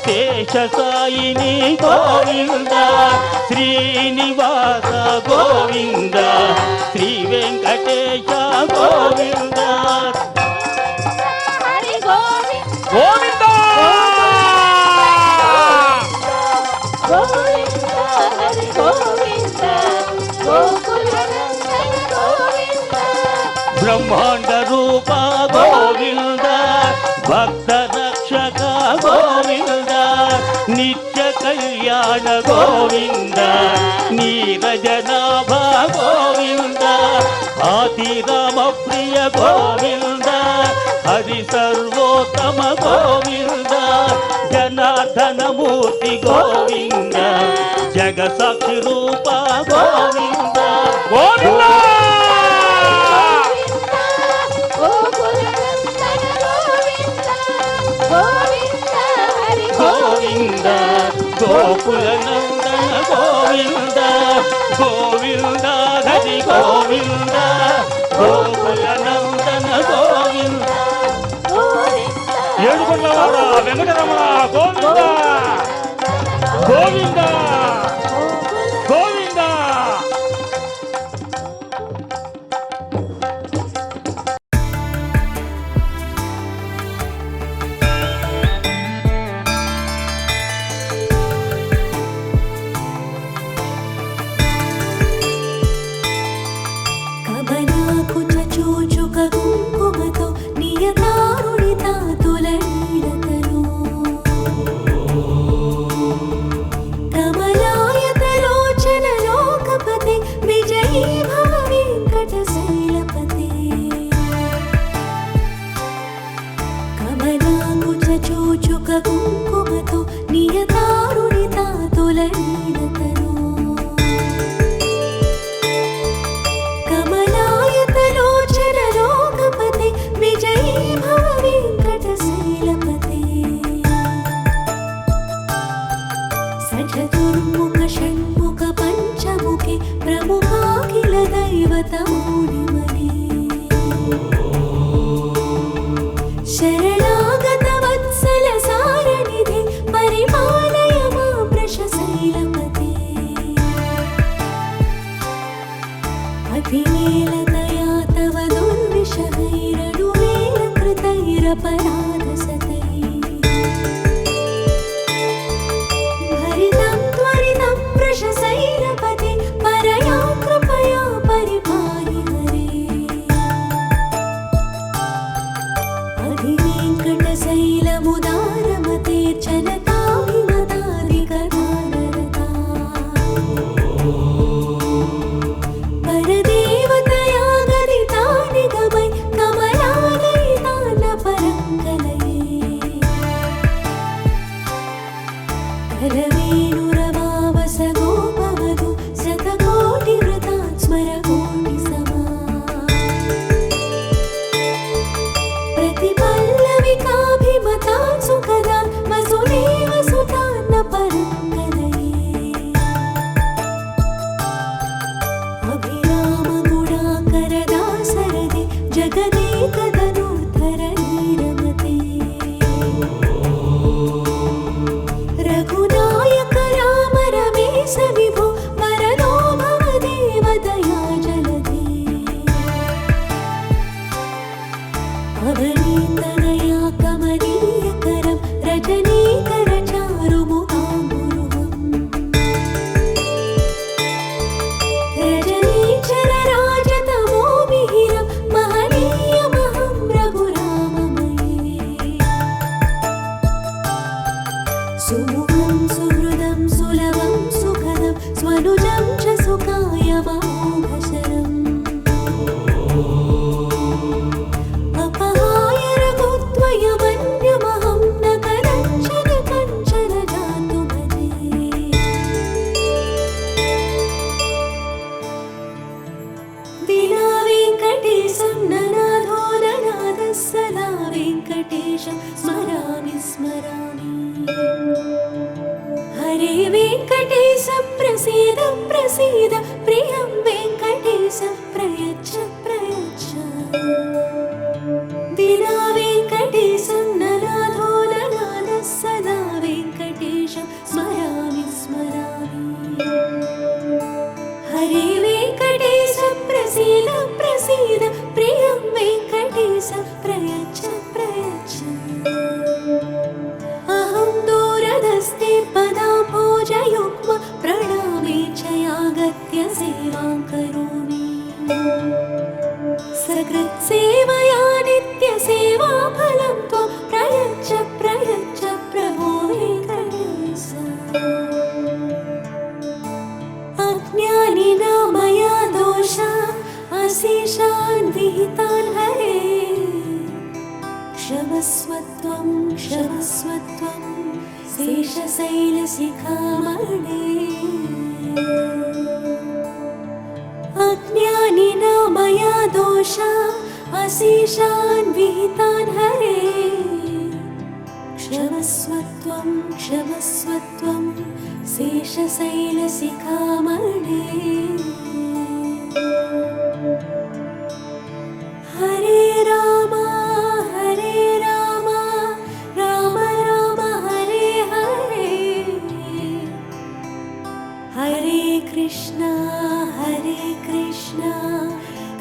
శేష సాయిని గోవింద శ్రీనివాస గోవింద శ్రీ వెంకటేశ గోవింద హరి గోవింద గోవింద గోవింద హరి గోవింద ಬ್ರಹ್ಮಾಂಡ ರೂಪ ಗೋವಿಂದ ಭಕ್ತ ರಕ್ಷಕ ಗೋವಿಂದ ನಿತ್ಯ ಕಲ್ಯಾಣ ಗೋವಿಂದ ನೀರಜನಾಭ ಗೋವಿಂದ ಆದಿರಾಮ ಪ್ರಿಯ ಗೋವಿಂದ ಹರಿ ಸರ್ವೋತ್ತಮ ಗೋವಿಂದ ಜನಾರ್ದನ ಮೂರ್ತಿ ಗೋವಿಂದ ಜಗಸಾಕ್ಷಿ ರೂಪ ಗೋವಿಂದ ಗೋವಿಂದ ಗೋವಿಂದ ಗೋಕುಲ ನಂದನ ಗೋವಿಂದ ಗೋವಿಂದ ಹರಿ ಗೋವಿಂದ ಗೋಕುಲ ನಂದನ ಗೋವಿಂದ ఏడుకొండలవాడ వెంకటరమణ గోవింద గోవింద గోవింద కమలాకు చచూచుక కుంకుమతో నియతారుణిత తులనీలతను కమలాయతలోచన లోకపతే విజయీ భవ వెంకటశైలపతే కమలాకు చచూచుక కుంకుమతో నియతారుణిత తులనీలతను కమలాయతలోచన లోకపతే విజయీ భవ వెంకటశైలపతే సచతుర్ముఖ షణ్ముఖ పంచముఖే ప్రముఖాఖిల దైవతమౌళిమనే శరణాగత వత్సల సారణిధే పరిపాలయ మాం వృషశైలపతే అధివేలతయా తవ దుర్విషహైరడువేల కృతైరపరాధసతై భరితం త్వరితం వృషశైలపతే పరయా కృపయా పరిపాహి హరే అధివేంకటశైలముదారమతే చనతాభిమతాదికదానరతా పరదేవతయా గదితాని గమై కమలాలయితాన పరంగలయే కరవేణురవావస గోపవధు శతకోటి వృతాన్ స్మర కోటి సమా ప్రతిపల్లవికాభిమతాన్ సుఖదాన్ వసుదేవ సుతాన్న పరంగలయే అభిరామ గుణాకరదాసరథి జగదేకధనుర్ధర నీరమతే రఘునాయక రామ రమేశ విభో వరదో భవ దేవదయా జలధే అవనీతనయా కమనీయకరం రజనీకర చారుముఖాంబురుహం రజనీచర రాజతమో మిహిరం మహనీయమహం రఘురామమయే సుముఖం సుహృదం సులభం సుఖదం స్వనుజం చ సుఖాయమోఘశరం అపహాయ రఘుత్వయమన్యమహం న కరంచన కంచన జాతు భజే వినా వెంకటేశం ననాథో ననాథः సదా వెంకటేశం స్మరామి స్మరామి హరే వెంకటేశ ప్రసీద ప్రసీద ప్రియం వెంకటేశ ప్రయచ్చ ప్రయచ్చ వినా వెంకటేశం ననాథో ననాథः సదా వెంకటేశం స్మరామి స్మరామి హరే వెంకటేశ ప్రసీద ప్రసీద ప్రియం వెంకటేశ ప్రయచ్చ ప్రయచ్చ అహం దూరదస్తే పదాంభోజయుగ్మ ప్రణామే చ యాగత్య సేవాం కరోమి अशेषान् विहितान् हरे क्षमस्वत्वं क्षमस्वत्वं शेषशैलशिखामणे अज्ञानिना मया दोषा अशेषान् विहितान् हरे क्षमस्वत्वं क्षमस्वत्वं शेषशैलशिखामणे हरे राम राम राम हरे हरे हरे कृष्ण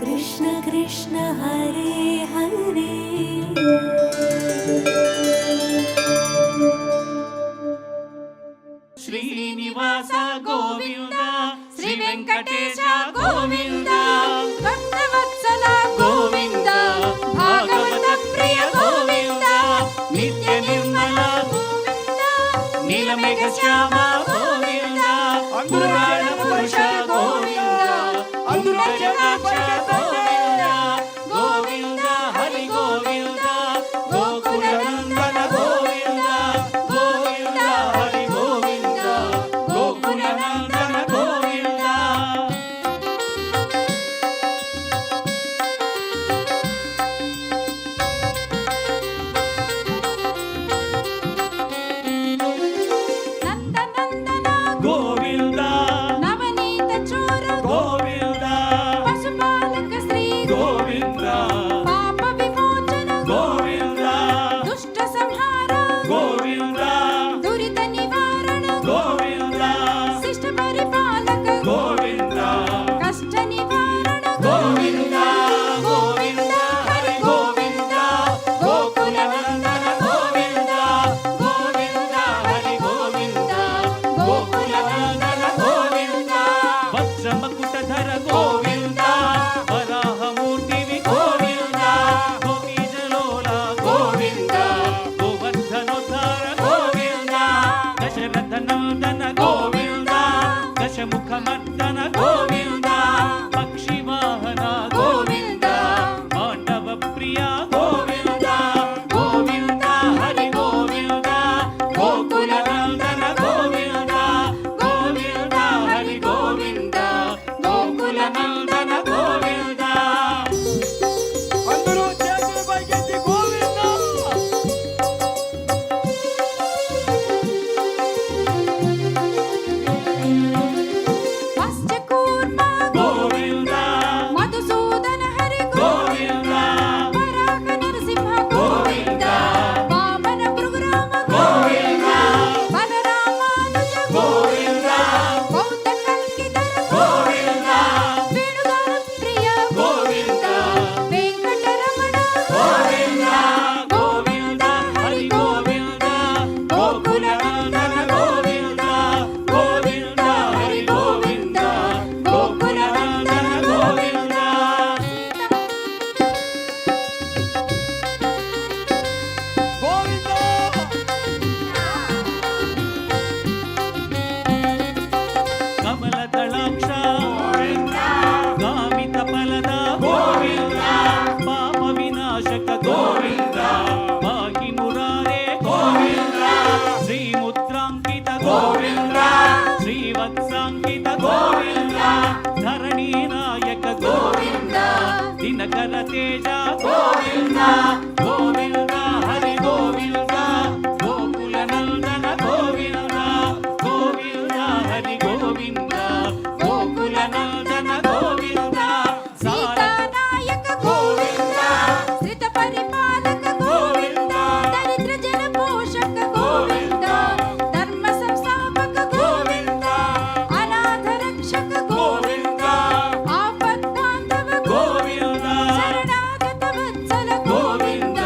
कृष्ण कृष्ण हरे हरे శ్రీనివాస గోవింద శ్రీ వెంకటేశ గోవింద భక్తవత్సల గోవింద భాగవత ప్రియ గోవింద నిత్య నిర్మల గోవింద నీలమేఘ శ్యామ గోవింద పురాణ పురుష గోవింద అంబుజనాక్ష గోవింద గోవింద హరి గోవింద గోకుల నందన గోవింద గోవింద హరి గోవింద గోకుల నందన గోవింద నందనందన గోవింద నవనీత చోర గోవింద పశుపాలక శ్రీ గోవింద పాప విమోచన గోవింద దుష్ట సంహార గోవింద దురిత నివారణ గోవింద శిష్ట పరిపాలక గోవింద కష్ట నివారణ గోవింద గోవింద హరి గోవింద గోకుల నందన గోవింద గోవింద హరి గోవింద గోకుల నందన గోవింద వజ్రమకుటధర గోవింద వరాహమూర్తివి గోవింద గోపీజలోల గోవింద గోవర్ధనోద్ధార గోవింద దశరథ నందన గోవింద దశముఖమర్దన గోవింద పక్షివాహన గోవింద పాండవ ప్రియ గోవింద గోవింద హరి గోవింద గోకుల నందన గోవింద గోవింద హరి గోవింద గోకుల నందన గోవింద అందరూ చేతులు పైకెత్తి గోవింద మత్స్యకూర్మ గోవింద మధుసూదన హరి గోవింద వరాహ నరసింహ గోవింద వామన భృగురామ గోవింద బలరామానుజ గోవింద బౌద్ధ కల్కిధర గోవింద వేణుగాన ప్రియ గోవింద వెంకటరమణ గోవింద గోవింద హరి గోవింద గోకుల నందన గోవింద గోవింద హరి గోవింద గోకుల నందన గోవింద కమలదళాక్ష గామిత ఫలద గోవింద పాప వినాశక గోవింద పాహి మురారే గోవింద శ్రీముద్రాంకిత గోవింద శ్రీవత్సాంకిత గోవింద ధరణీ నాయక గోవింద దినకర తేజ గోవింద గోవింద హరి గోవింద గోకుల నందన గోవింద గోవింద హరి గోవింద గోకుల నందన గోవింద సీతానాయక గోవింద శ్రిత పరిపాలక గోవింద దరిద్ర జన పోషక గోవింద ధర్మ సంస్థాపక గోవింద అనాథ రక్షక గోవింద ఆపద్బాంధవ గోవింద శరణాగత వత్సల గోవింద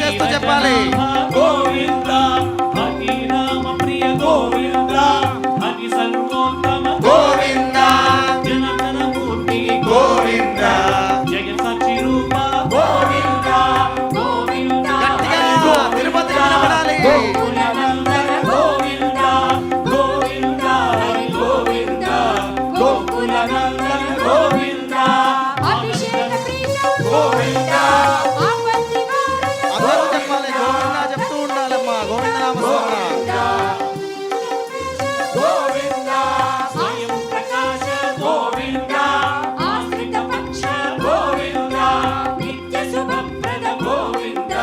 చేస్తూ చెప్పాలి. గోవింద హరి రామ ప్రియ గోవింద హరి సర్వోత్తమ గోవింద జనార్దన మూర్తి గోవింద జయ సచి రూప గోవింద గోవింద గట్టిగా తిరుపతి వినపడాలి. గోకులనందన గోవింద గోవింద హరి గోవింద గోకులనందన గోవింద అభిషేక ప్రియ గోవింద ఆపత్తి అందరూ చెప్పాలి. గోవింద చెప్తూ ఉండాలమ్మా. గోవింద నామస్మరణ. గోవింద స్వయం ప్రకాశ గోవింద ఆశ్రిత పక్ష గోవింద నిత్య శుభప్రద గోవింద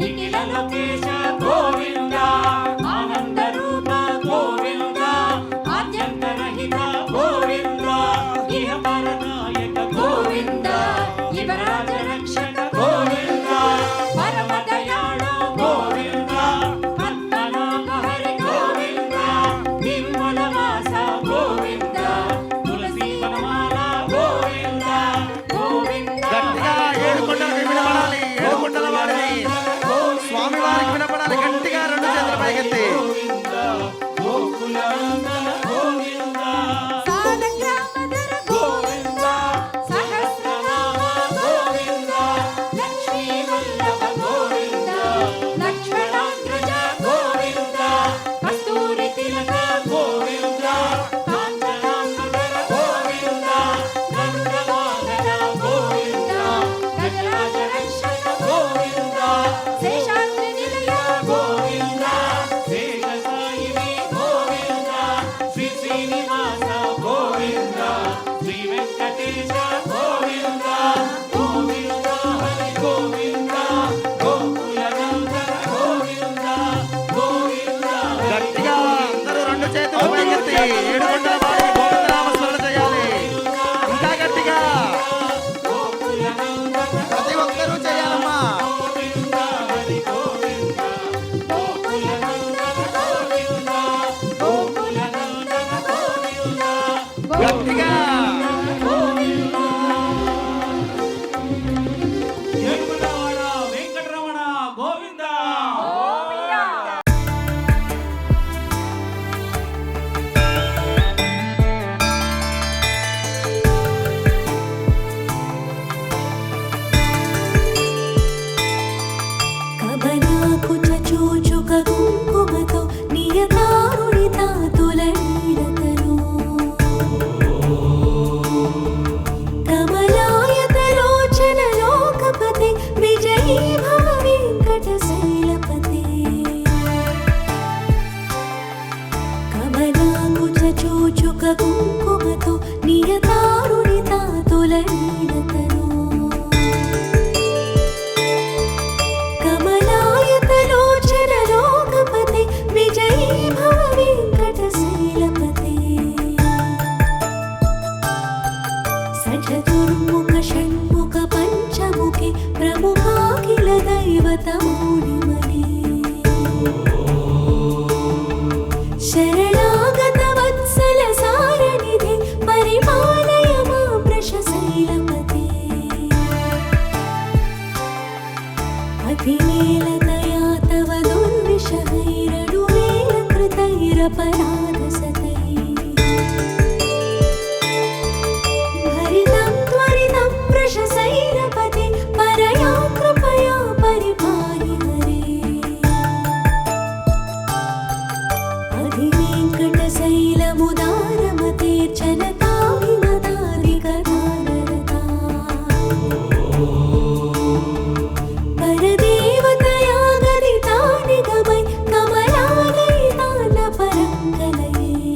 నిఖిల లోకేశ గోవింద ఆనంద రూప గోవింద ఆద్యంతరహిత గోవింద ఇహ పరనాయక గోవింద యువరాజ రక్షక గోవింద పరమ దయాళు గోవింద పద్మనాభ హరి గోవింద నిర్మల వాస గోవింద తులసి వనమాల గోవింద గోవింద గట్టిగా ఏడుకొండలకి వినపడాలి. ఏడుకొండల వాడిని స్వామి వారికి వినపడాలి. గట్టిగా రెండు చేతుల పైకెత్తి గోకులానందన గోవింద సాలగ్రామధర గోవింద సహస్రనామ గోవింద లక్ష్మీ వల్లభ గోవింద లక్ష్మణాగ్రజ గోవింద కస్తూరి తిలక గోవింద కాంచనాంబర గోవింద గంగవాహన గోవింద గజరాజ రక్షక గోవింద శేషాద్రి నిలయ గోవింద శేషసాయిని గోవింద శ్రీ శ్రీనివాస గోవింద శ్రీ వెంకటేశ గోవింద గోవింద హరి గోవింద గోకులనందన గోవింద గోవింద గట్టిగా అందరూ రెండు చేతులు పైకెత్తి ఏడుకొండల వాడిని గోవింద నామస్మరణ చేయాలి. ఇంకా గట్టిగా గోకులనందన ప్రతి ఒక్కరూ చేయాలమ్మా. గోవింద హరి గోవింద గోకులనందన గోవింద గోకులనందన గోవింద గట్టిగా ఏడుకొండలవాడ వెంకటరమణ గోవింద కబలాకుచ చూచుక కుంకుమతో నియతారుణిత తులనీడతను కమలాయతలోచన లోకపతే విజయీ భవ వెంకటశైలపతే కమలాకుచ చూచుక కుంకుమతో నియతారుణిత తులనీడతను కమలాయతలోచన లోకపతే విజయీ భవ వెంకటశైలపతే సచతుర్ముఖ షణ్ముఖ పంచముఖి ప్రముఖాఖిల దైవతమౌళిమలే శరణాగత వత్సల సారనిధి పరిపాలయ మాం వృషశైలపతే అధివేలతయా తవ దుర్విషహైరడువేల కృతైరపరాధసతై భరితం త్వరితం వృషశైలపతే పరయా కృపయా పరిపాहि హరే అధివేంకటశైలముదారమతేర్చనతాభిమతాదికదారరతా పరదేవతయా గదితా నిగమై కమలాలయితాన పరంగలయే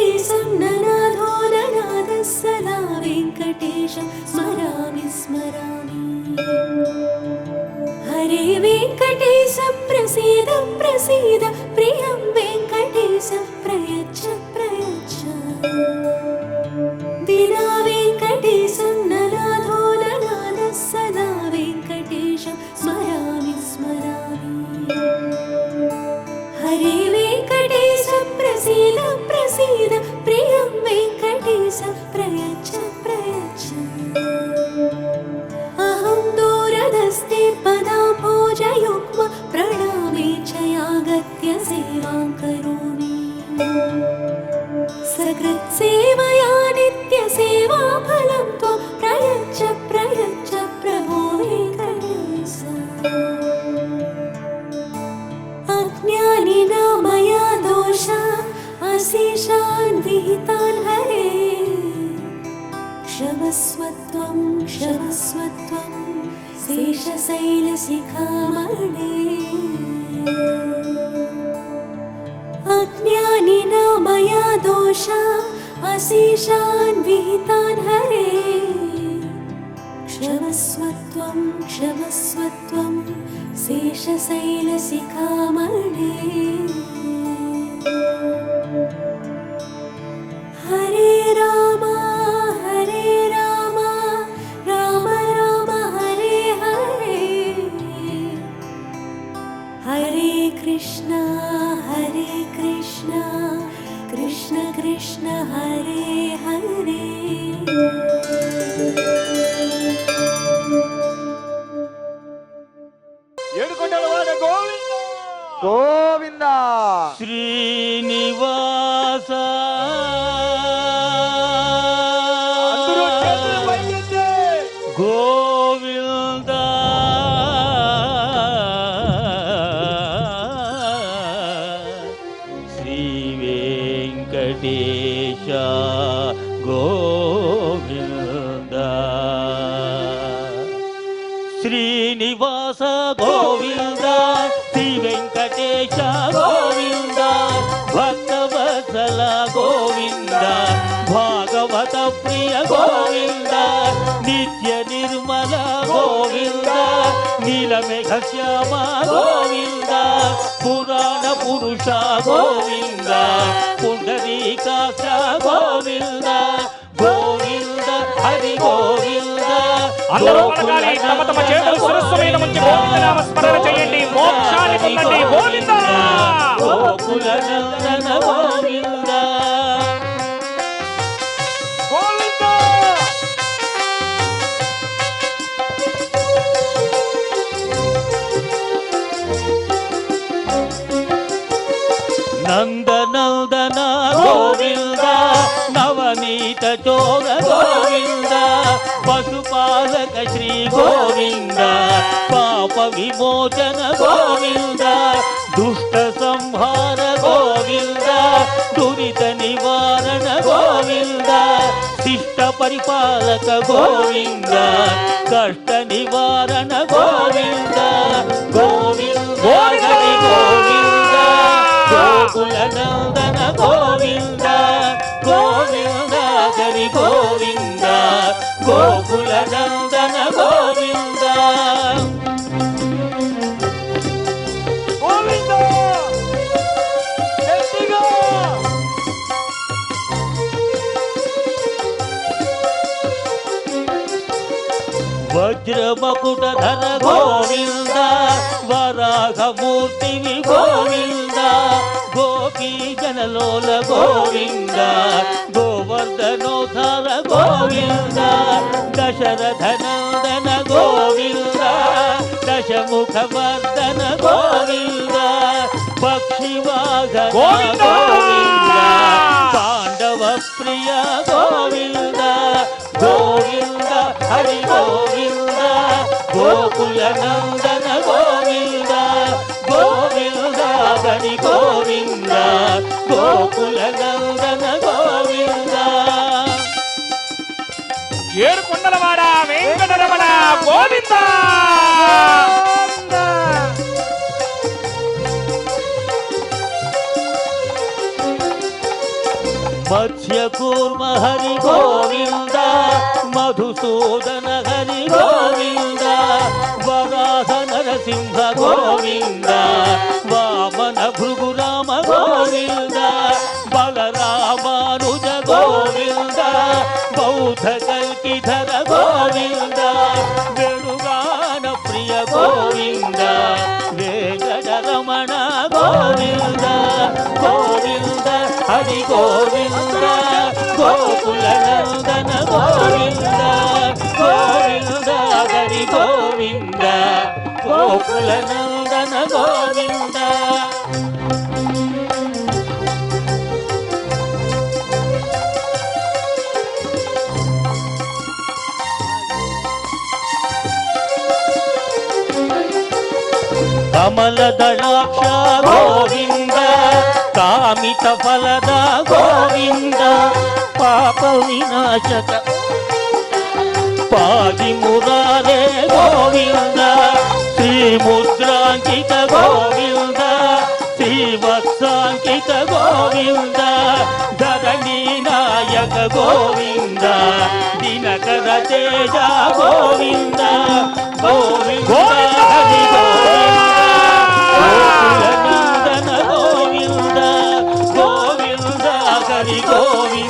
वेङ्कटेशं ननाथो ननाथः सदा वेङ्कटेशं स्मरामि स्मरामि हरे वेङ्कटेश प्रसीद प्रसीद प्रियं वेङ्कटेश प्रयच्छ प्रयच्छ विना वेङ्कटेशं ननाथो ननाथः सदा वेङ्कटेशं स्मरामि स्मरामि हरे वेङ्कटेश प्रसीद प्रसीद प्रियं वेङ्कटेश प्रयच्छ प्रयच्छ अहं दूरदस्ते पदाम्भोजयुग्म प्रणामे च यागत्य सेवां करोमि सकृत्सेवया नित्यसेवाफलं त्वं प्रयच्छ प्रयच्छ प्रभो वेङ्कटेश अज्ञानिना मया दोषा अशेषान् विहितान् हरे क्षमस्वत्वं क्षमस्वत्वं शेषशैलशिखामणे अज्ञानिना मया दोषा अशेषान् विहितान् हरे क्षमस्वत्वं क्षमस्वत्वं शेषशैलशिखामणे हरे राम राम राम हरे हरे हरे कृष्ण कृष्ण कृष्ण हरे हरे ఏడుకొండలవాడ గోవింద గోవింద శ్రీనివాస అందరూ చేతులు పైకెత్తి గోవింద శ్రీ వెంకటేశ గోవింద శ్రీనివాస గోవింద శ్రీ వెంకటేశ గోవింద భక్తవత్సల గోవింద భాగవత ప్రియ గోవింద నిత్య నిర్మల గోవింద నీలమేఘ శ్యామ గోవింద పురాణ పురుష గోవింద పుండరీకాక్ష గోవింద గోవింద హరి గోవింద అందరూ పలకాలి తమ తమ చేతులు శిరస్సు మీద ఉంచి గోవింద నామ స్మరణ చేయండి మోక్షాన్ని పొందండి గోవింద గోకుల నందన గోవింద గోవింద నందనందన గోవింద నవనీత చోర గోవింద పశుపాలక శ్రీ గోవింద పాప విమోచన గోవింద దుష్ట సంహార గోవింద దురిత నివారణ గోవింద శిష్ట పరిపాలక గోవింద కష్ట నివారణ గోవింద గోవింద హరి గోవింద గోకుల నందన గోవింద గోవింద హరి గోవింద గోకుల నందన గోవింద గోవింద గట్టిగా వజ్రమకుటధర గోవింద వరాహమూర్తివి గోవింద గోపీ జనలోల గోవింద గోవర్ధనోధర గోవింద దశరథ నందన గోవింద దశముఖవర్ధన గోవింద పక్షివాహన గోవింద! గోవింద పాండవ ప్రియ గోవింద గోవింద హరి గోవింద గోకుల నందన గోవింద గోవింద హరి గోవింద గోకుల నందన గోవింద ఏడుకొండలవాడ వెంకటరమణ గోవింద మత్స్యకూర్మ హరి గోవింద మధుసూదన హరి గోవింద వరాహ నరసింహ గోవింద వామన భృగురామ గోవింద బలరామానుజ గోవింద బౌద్ధ కల్కిధర గోవింద వేణుగాన ప్రియ గోవింద వేంకట రమణ గోవింద గోవింద హరి గోవింద గోకుల నందన గోవింద గోవింద హరి గోవింద గోకుల నందన గోవింద కమలదళాక్ష గోవింద కామిత ఫలద గోవింద పాప వినాశక పాది మురారే గోవింద శ్రీముద్రాంకిత గోవింద శ్రీవత్సాంకిత గోవింద ధరణీ నాయక గోవింద దినకర తేజ గోవింద గోవింద హరి గోవింద గోకుల నందన గోవింద గోవింద హరి గోవింద